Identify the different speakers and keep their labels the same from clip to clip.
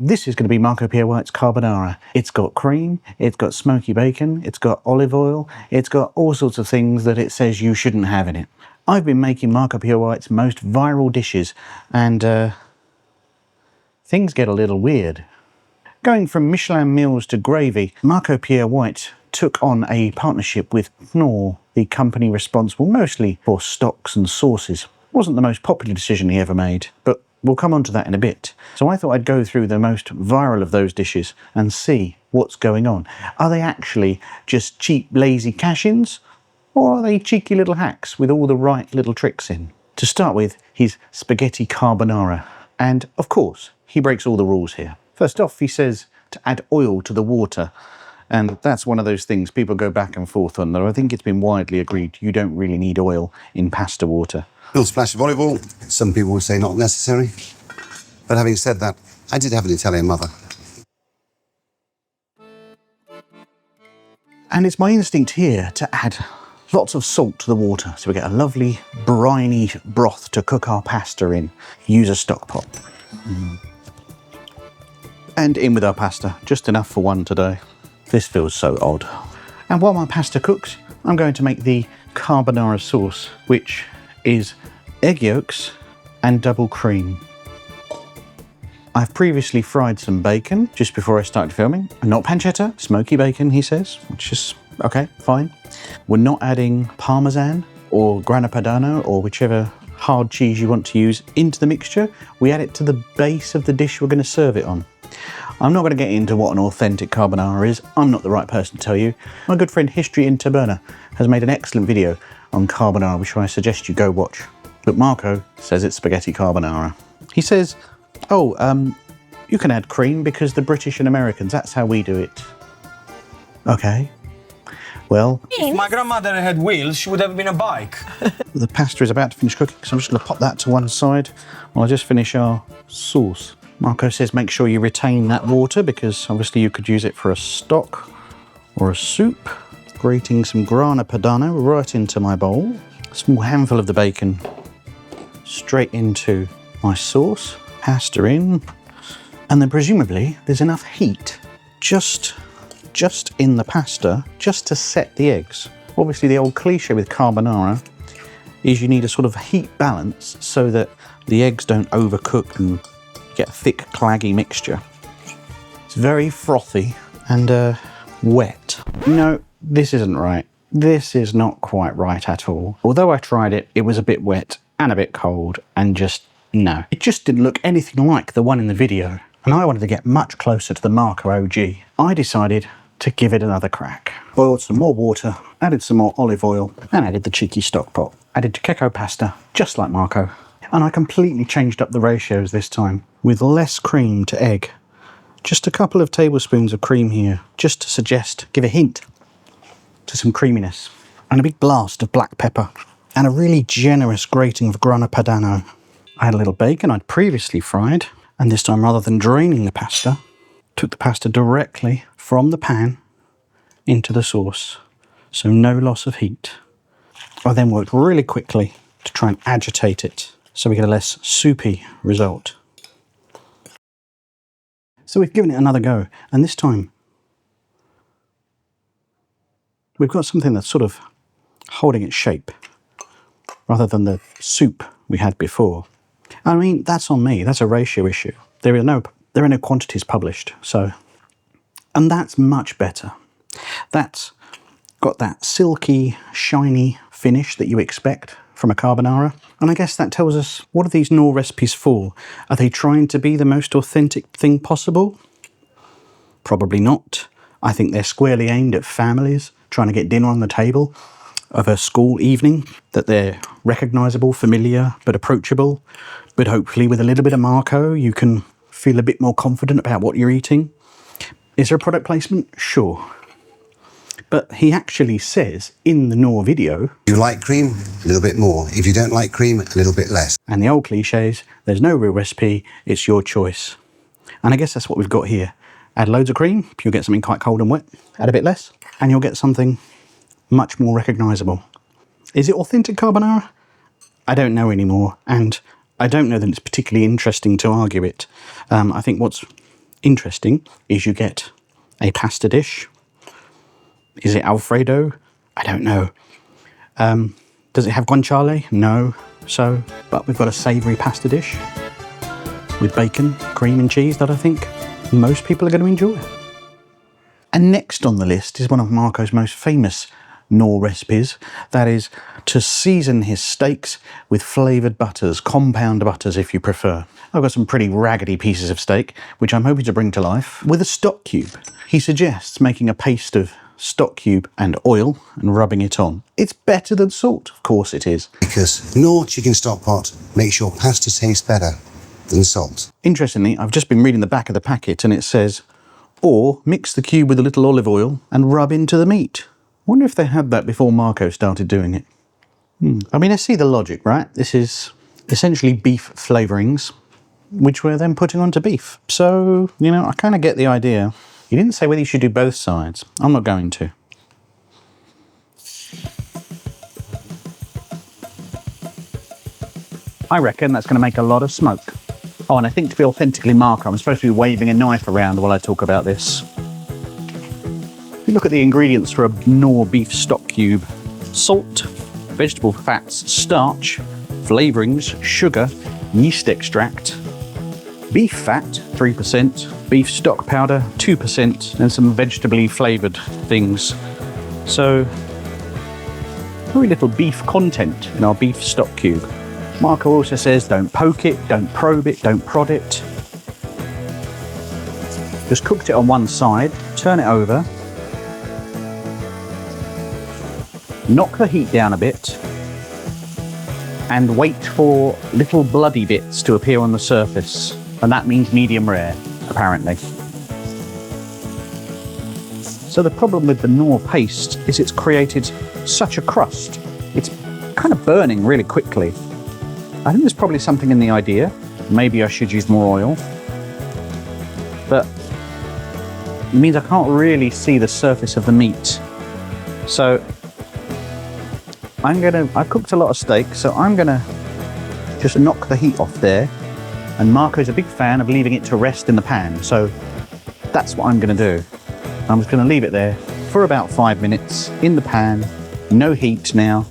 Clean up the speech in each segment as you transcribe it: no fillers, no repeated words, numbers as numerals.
Speaker 1: This is going to be Marco Pierre White's carbonara. It's got cream, it's got smoky bacon, it's got olive oil, it's got all sorts of things that it says you shouldn't have in it. I've been making Marco Pierre White's most viral dishes, and things get a little weird. Going from Michelin meals to gravy, Marco Pierre White took on a partnership with Knorr, the company responsible mostly for stocks and sauces. Wasn't the most popular decision he ever made, but we'll come on to that in a bit. So I thought I'd go through the most viral of those dishes and see what's going on. Are they actually just cheap, lazy cash-ins? Or are they cheeky little hacks with all the right little tricks in? To start with, his spaghetti carbonara. And of course, he breaks all the rules here. First off, he says to add oil to the water. And that's one of those things people go back and forth on, though I think it's been widely agreed you don't really need oil in pasta water.
Speaker 2: A little splash of olive oil. Some people would say not necessary. But having said that, I did have an Italian mother.
Speaker 1: And it's my instinct here to add lots of salt to the water so we get a lovely briny broth to cook our pasta in. Use a stock pot. And in with our pasta, just enough for one today. This feels so odd. And while my pasta cooks, I'm going to make the carbonara sauce, which is egg yolks and double cream. I've previously fried some bacon just before I started filming. Not pancetta, smoky bacon, he says, which is okay, fine. We're not adding Parmesan or Grana Padano or whichever hard cheese you want to use into the mixture. We add it to the base of the dish we're going to serve it on. I'm not going to get into what an authentic carbonara is. I'm not the right person to tell you. My good friend History in Taberna has made an excellent video on carbonara, which I suggest you go watch. But Marco says it's spaghetti carbonara. He says, you can add cream because the British and Americans, that's how we do it. Okay. Well,
Speaker 3: if my grandmother had wheels, she would have been a bike.
Speaker 1: The pasta is about to finish cooking, so I'm just going to pop that to one side while I just finish our sauce. Marco says make sure you retain that water because obviously you could use it for a stock or a soup. Grating some Grana Padano right into my bowl. A small handful of the bacon straight into my sauce. Pasta in. And then presumably there's enough heat just in the pasta just to set the eggs. Obviously the old cliche with carbonara is you need a sort of heat balance so that the eggs don't overcook and get a thick, claggy mixture. It's very frothy and wet. No, this isn't right. This is not quite right at all. Although I tried it, it was a bit wet and a bit cold and just, no. It just didn't look anything like the one in the video. And I wanted to get much closer to the Marco OG. I decided to give it another crack. Boiled some more water, added some more olive oil, and added the cheeky stock pot. Added Chequeco pasta, just like Marco. And I completely changed up the ratios this time, with less cream to egg. Just a couple of tablespoons of cream here, just to suggest, give a hint to some creaminess. And a big blast of black pepper, and a really generous grating of Grana Padano. I had a little bacon I'd previously fried, and this time rather than draining the pasta, took the pasta directly from the pan into the sauce, so no loss of heat. I then worked really quickly to try and agitate it so we get a less soupy result. So we've given it another go, and this time we've got something that's sort of holding its shape rather than the soup we had before. I mean, that's on me, that's a ratio issue. There are no quantities published, so, and that's much better. That's got that silky, shiny finish that you expect from a carbonara. And I guess that tells us, what are these Knorr recipes for? Are they trying to be the most authentic thing possible? Probably not. I think they're squarely aimed at families trying to get dinner on the table of a school evening, that they're recognisable, familiar, but approachable. But hopefully with a little bit of Marco, you can feel a bit more confident about what you're eating. Is there a product placement? Sure. But he actually says in the Knorr video,
Speaker 2: If you like cream, a little bit more. If you don't like cream, a little bit less.
Speaker 1: And the old cliches, there's no real recipe, it's your choice. And I guess that's what we've got here. Add loads of cream, you'll get something quite cold and wet. Add a bit less, and you'll get something much more recognisable. Is it authentic carbonara? I don't know anymore, and I don't know that it's particularly interesting to argue it. I think what's interesting is you get a pasta dish. Is it Alfredo? I don't know. Does it have guanciale? No. So, but we've got a savoury pasta dish with bacon, cream and cheese that I think most people are going to enjoy. And next on the list is one of Marco's most famous Knorr recipes. That is to season his steaks with flavoured butters, compound butters if you prefer. I've got some pretty raggedy pieces of steak, which I'm hoping to bring to life with a stock cube. He suggests making a paste of stock cube and oil and rubbing it on. It's better than salt, of course it is.
Speaker 2: Because Knorr chicken stock pot makes your pasta taste better than salt.
Speaker 1: Interestingly, I've just been reading the back of the packet and it says, or mix the cube with a little olive oil and rub into the meat. Wonder if they had that before Marco started doing it. I mean, I see the logic, right? This is essentially beef flavourings, which we're then putting onto beef. So, you know, I kind of get the idea. He didn't say whether you should do both sides. I'm not going to. I reckon that's going to make a lot of smoke. Oh, and I think to be authentically Marco, I'm supposed to be waving a knife around while I talk about this. If you look at the ingredients for a Knorr beef stock cube: salt, vegetable fats, starch, flavourings, sugar, yeast extract, beef fat 3%, beef stock powder 2%, and some vegetably flavoured things. So, very little beef content in our beef stock cube. Marco also says don't poke it, don't probe it, don't prod it. Just cooked it on one side, turn it over, knock the heat down a bit, and wait for little bloody bits to appear on the surface. And that means medium rare, apparently. So the problem with the Knorr paste is it's created such a crust. It's kind of burning really quickly. I think there's probably something in the idea. Maybe I should use more oil. But it means I can't really see the surface of the meat. So I cooked a lot of steak, so I'm gonna just knock the heat off there. And Marco's a big fan of leaving it to rest in the pan, so that's what I'm gonna do. I'm just gonna leave it there for about 5 minutes in the pan, no heat now.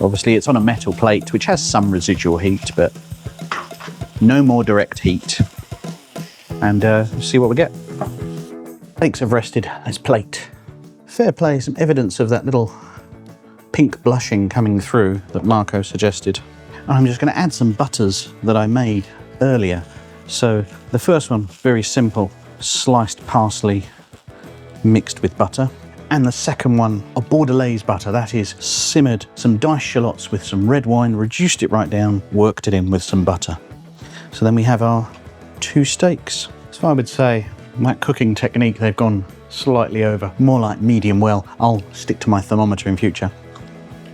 Speaker 1: Obviously it's on a metal plate, which has some residual heat, but no more direct heat. And see what we get. Steaks have rested. Let's plate. Fair play, some evidence of that little pink blushing coming through that Marco suggested. I'm just going to add some butters that I made earlier. So the first one, very simple, sliced parsley mixed with butter. And the second one, a Bordelaise butter, that is simmered some diced shallots with some red wine, reduced it right down, worked it in with some butter. So then we have our 2 steaks. So I would say that cooking technique, they've gone slightly over, more like medium well. I'll stick to my thermometer in future.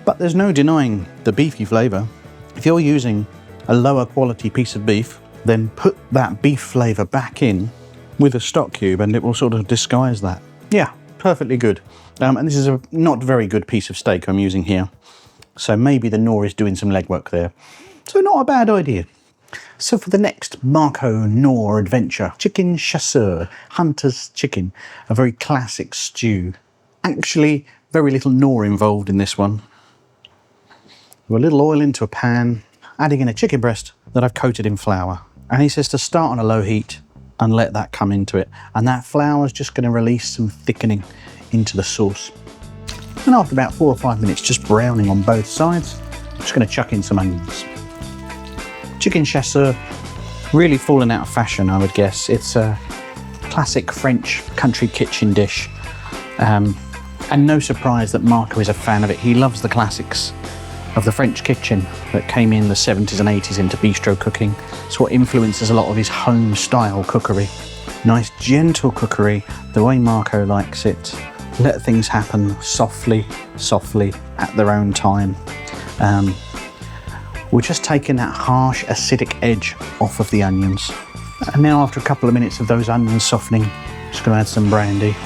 Speaker 1: But there's no denying the beefy flavour. If you're using a lower quality piece of beef, then put that beef flavour back in with a stock cube and it will sort of disguise that. Yeah, perfectly good. And this is a not very good piece of steak I'm using here. So maybe the Knorr is doing some legwork there. So not a bad idea. So for the next Marco Knorr adventure, chicken chasseur, hunter's chicken, a very classic stew. Actually, very little Knorr involved in this one. A little oil into a pan, adding in a chicken breast that I've coated in flour. And he says to start on a low heat and let that come into it. And that flour is just going to release some thickening into the sauce. And after about 4 or 5 minutes, just browning on both sides, I'm just going to chuck in some onions. Chicken chasseur, really fallen out of fashion, I would guess. It's a classic French country kitchen dish. And no surprise that Marco is a fan of it. He loves the classics of the French kitchen that came in the 70s and 80s into bistro cooking. It's what influences a lot of his home style cookery. Nice gentle cookery, the way Marco likes it. Let things happen softly, softly, at their own time. We're just taking that harsh acidic edge off of the onions. And now after a couple of minutes of those onions softening, just gonna add some brandy.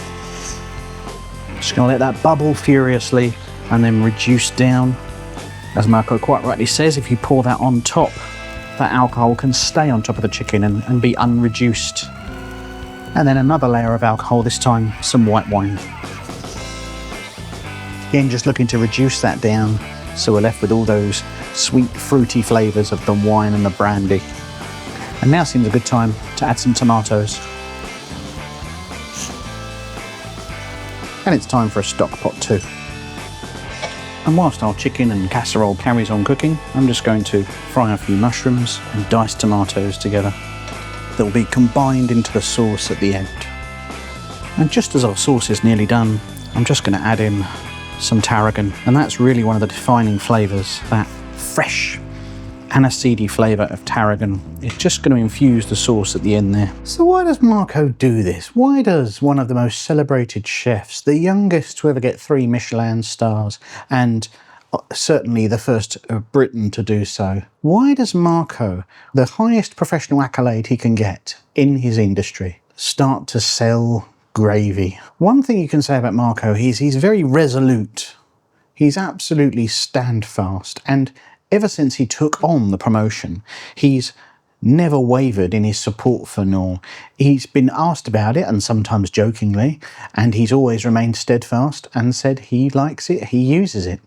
Speaker 1: Just gonna let that bubble furiously and then reduce down. As Marco quite rightly says, if you pour that on top that alcohol can stay on top of the chicken and be unreduced. And then another layer of alcohol, this time some white wine. Again, just looking to reduce that down so we're left with all those sweet, fruity flavours of the wine and the brandy. And now seems a good time to add some tomatoes. And it's time for a stock pot too. And whilst our chicken and casserole carries on cooking, I'm just going to fry a few mushrooms and diced tomatoes together. They'll be combined into the sauce at the end. And just as our sauce is nearly done, I'm just going to add in some tarragon, and that's really one of the defining flavours, that fresh aniseedy flavour of tarragon. It's just going to infuse the sauce at the end there. So why does Marco do this? Why does one of the most celebrated chefs, the youngest to ever get 3 Michelin stars, and certainly the first of Britain to do so, why does Marco, the highest professional accolade he can get in his industry, start to sell gravy? One thing you can say about Marco, he's very resolute. He's absolutely standfast, and ever since he took on the promotion, he's never wavered in his support for Knorr. He's been asked about it, and sometimes jokingly, and he's always remained steadfast and said he likes it, he uses it.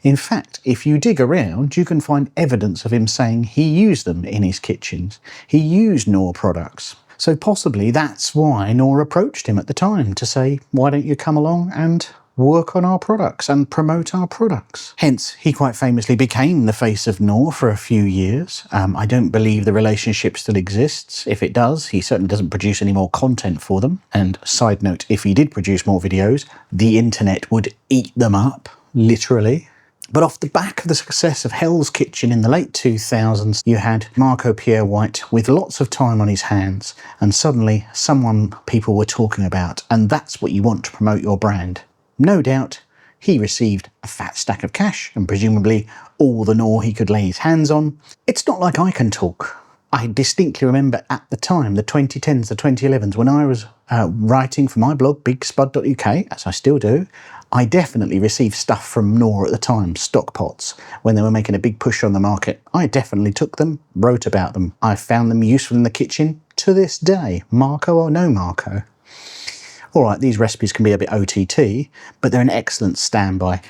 Speaker 1: In fact, if you dig around, you can find evidence of him saying he used them in his kitchens. He used Knorr products. So possibly that's why Knorr approached him at the time to say, why don't you come along and work on our products and promote our products. Hence, he quite famously became the face of Knorr for a few years. I don't believe the relationship still exists. If it does, he certainly doesn't produce any more content for them. And side note, if he did produce more videos, the internet would eat them up, literally. But off the back of the success of Hell's Kitchen in the late 2000s, you had Marco Pierre White with lots of time on his hands, and suddenly someone people were talking about, and that's what you want to promote your brand. No doubt, he received a fat stack of cash and presumably all the Knorr he could lay his hands on. It's not like I can talk. I distinctly remember at the time, the 2010s, the 2011s, when I was writing for my blog, bigspud.uk, as I still do, I definitely received stuff from Knorr at the time, stock pots, when they were making a big push on the market. I definitely took them, wrote about them. I found them useful in the kitchen to this day, Marco or no Marco. All right, these recipes can be a bit OTT, but they're an excellent standby.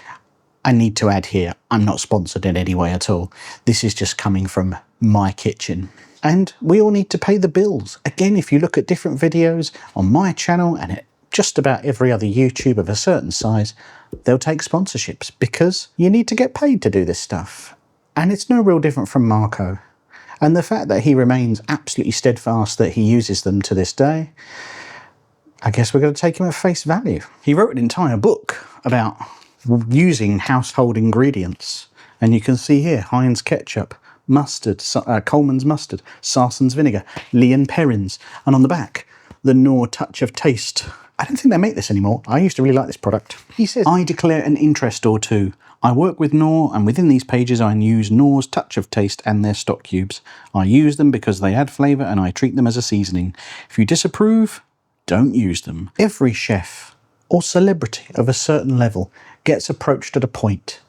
Speaker 1: I need to add here, I'm not sponsored in any way at all. This is just coming from my kitchen. And we all need to pay the bills. Again, if you look at different videos on my channel and at just about every other YouTube of a certain size, they'll take sponsorships because you need to get paid to do this stuff. And it's no real different from Marco. And the fact that he remains absolutely steadfast that he uses them to this day, I guess we're going to take him at face value. He wrote an entire book about using household ingredients. And you can see here, Heinz ketchup, mustard, Coleman's mustard, Sarson's vinegar, Leon Perrins, and on the back, the Knorr Touch of Taste. I don't think they make this anymore. I used to really like this product. He says, I declare an interest or two. I work with Knorr, and within these pages I use Knorr's Touch of Taste and their stock cubes. I use them because they add flavour and I treat them as a seasoning. If you disapprove, don't use them. Every chef or celebrity of a certain level gets approached at a point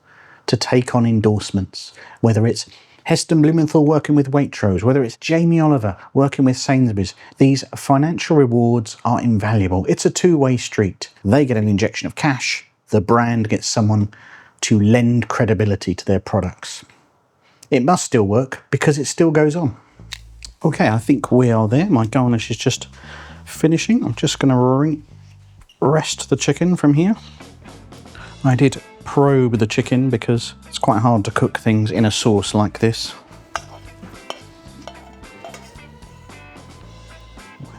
Speaker 1: to take on endorsements, whether it's Heston Blumenthal working with Waitrose, whether it's Jamie Oliver working with Sainsbury's. These financial rewards are invaluable. It's a two-way street. They get an injection of cash, the brand gets someone to lend credibility to their products. It must still work because it still goes on. Okay, I think we are there. My garnish is just finishing. I'm just going to rest the chicken from here. I did probe the chicken because it's quite hard to cook things in a sauce like this.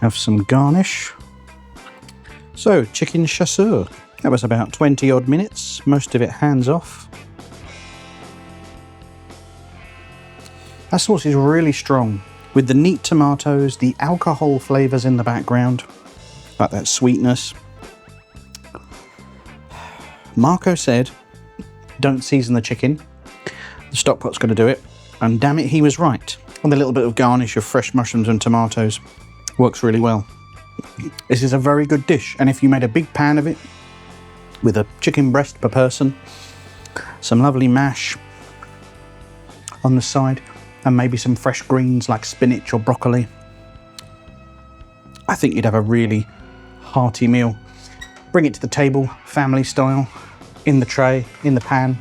Speaker 1: Have some garnish. So, chicken chasseur. That was about 20 odd minutes, most of it hands off. That sauce is really strong, with the neat tomatoes, the alcohol flavours in the background, like that sweetness. Marco said, don't season the chicken. The stock pot's going to do it. And damn it, he was right. And a little bit of garnish of fresh mushrooms and tomatoes works really well. This is a very good dish. And if you made a big pan of it, with a chicken breast per person, some lovely mash on the side, and maybe some fresh greens like spinach or broccoli, I think you'd have a really hearty meal. Bring it to the table, family style, in the tray, in the pan.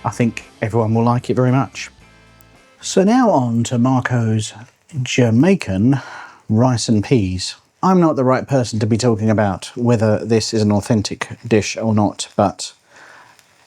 Speaker 1: I think everyone will like it very much. So now on to Marco's Jamaican rice and peas. I'm not the right person to be talking about whether this is an authentic dish or not, but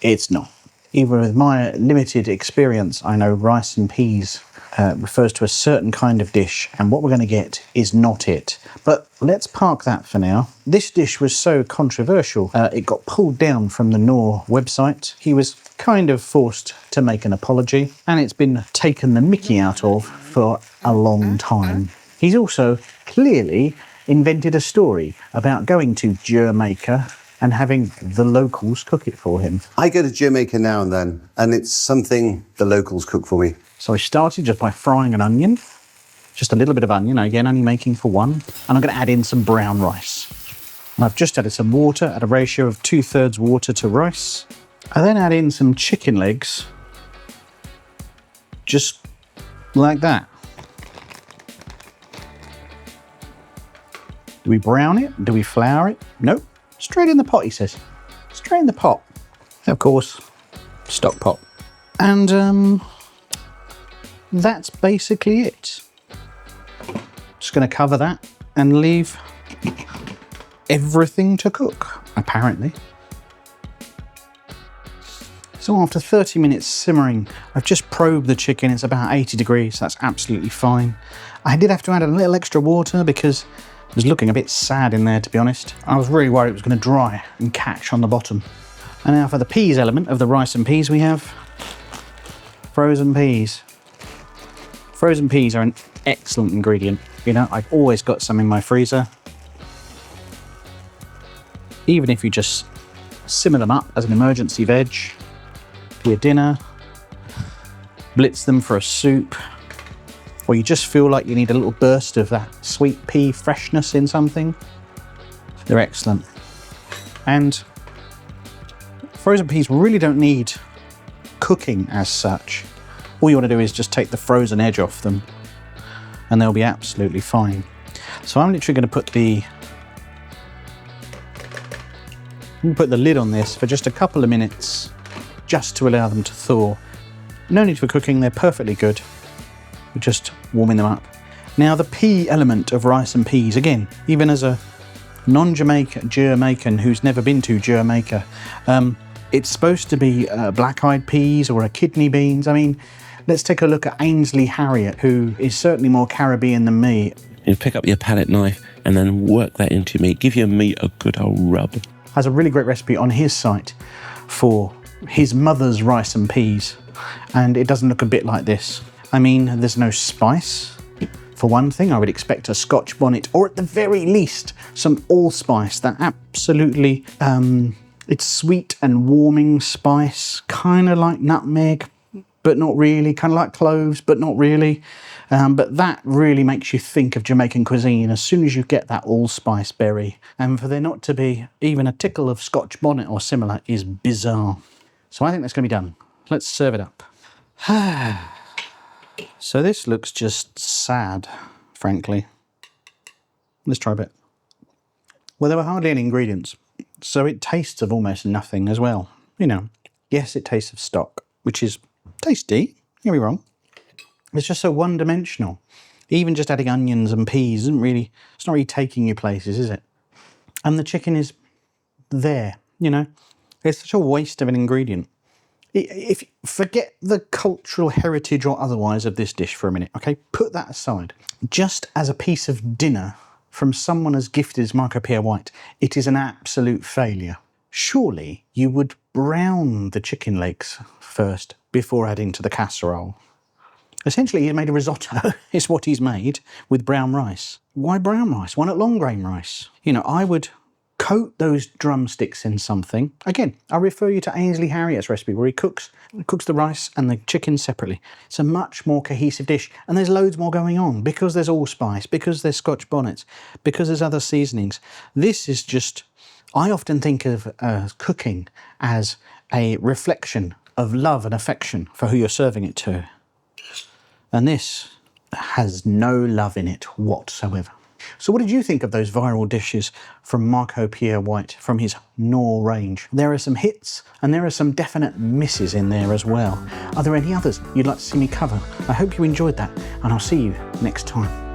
Speaker 1: it's not. Even with my limited experience, I know rice and peas refers to a certain kind of dish, and what we're going to get is not it. But let's park that for now. This dish was so controversial, it got pulled down from the Knorr website. He was kind of forced to make an apology, and it's been taken the mickey out of for a long time. He's also clearly invented a story about going to Jamaica and having the locals cook it for him.
Speaker 2: I go to Jamaica now and then, and it's something the locals cook for me.
Speaker 1: So I started just by frying an onion, just a little bit of onion, again only making for one, and I'm going to add in some brown rice. And I've just added some water at a ratio of 2/3 water to rice. I then add in some chicken legs, just like that. Do we brown it? Do we flour it? Nope. Straight in the pot, he says. Straight in the pot. Of course, stock pot. And that's basically it. Just going to cover that and leave everything to cook, apparently. So after 30 minutes simmering, I've just probed the chicken. It's about 80 degrees, so that's absolutely fine. I did have to add a little extra water because it was looking a bit sad in there, to be honest. I was really worried it was going to dry and catch on the bottom. And now for the peas element of the rice and peas, we have frozen peas. Frozen peas are an excellent ingredient. You know, I've always got some in my freezer. Even if you just simmer them up as an emergency veg for your dinner, blitz them for a soup, or you just feel like you need a little burst of that sweet pea freshness in something, they're excellent. And frozen peas really don't need cooking as such. All you want to do is just take the frozen edge off them and they'll be absolutely fine. So I'm literally going to put the lid on this for just a couple of minutes just to allow them to thaw. No need for cooking, they're perfectly good. We're just warming them up. Now the pea element of rice and peas, again, even as a non-Jamaican who's never been to Jamaica, it's supposed to be black-eyed peas or a kidney beans. I mean, let's take a look at Ainsley Harriott, who is certainly more Caribbean than me.
Speaker 4: You pick up your palette knife and then work that into your meat. Give your meat a good old rub.
Speaker 1: Has a really great recipe on his site for his mother's rice and peas, and it doesn't look a bit like this. I mean, there's no spice. For one thing, I would expect a Scotch bonnet, or at the very least, some allspice, that absolutely, it's sweet and warming spice, kind of like nutmeg, but not really, kind of like cloves, but not really. But that really makes you think of Jamaican cuisine as soon as you get that allspice berry. And for there not to be even a tickle of Scotch bonnet or similar is bizarre. So I think that's going to be done. Let's serve it up. So this looks just sad, frankly. Let's try a bit. Well, there were hardly any ingredients, so it tastes of almost nothing as well. You know, yes, it tastes of stock, which is tasty, don't get me wrong. It's just so one-dimensional. Even just adding onions and peas isn't really, it's not really taking you places, is it? And the chicken is there, you know. It's such a waste of an ingredient. If forget the cultural heritage or otherwise of this dish for a minute, okay? Put that aside. Just as a piece of dinner from someone as gifted as Pierre White, it is an absolute failure. Surely you would brown the chicken legs first before adding to the casserole. Essentially, he's made a risotto, is what he's made, with brown rice. Why brown rice? Why not long grain rice? You know, I would coat those drumsticks in something. Again, I refer you to Ainsley Harriott's recipe where he cooks the rice and the chicken separately. It's a much more cohesive dish, and there's loads more going on because there's allspice, because there's Scotch bonnets, because there's other seasonings. This is just, I often think of cooking as a reflection of love and affection for who you're serving it to. And this has no love in it whatsoever. So what did you think of those viral dishes from Marco Pierre White from his Knorr range? There are some hits and there are some definite misses in there as well. Are there any others you'd like to see me cover? I hope you enjoyed that, and I'll see you next time.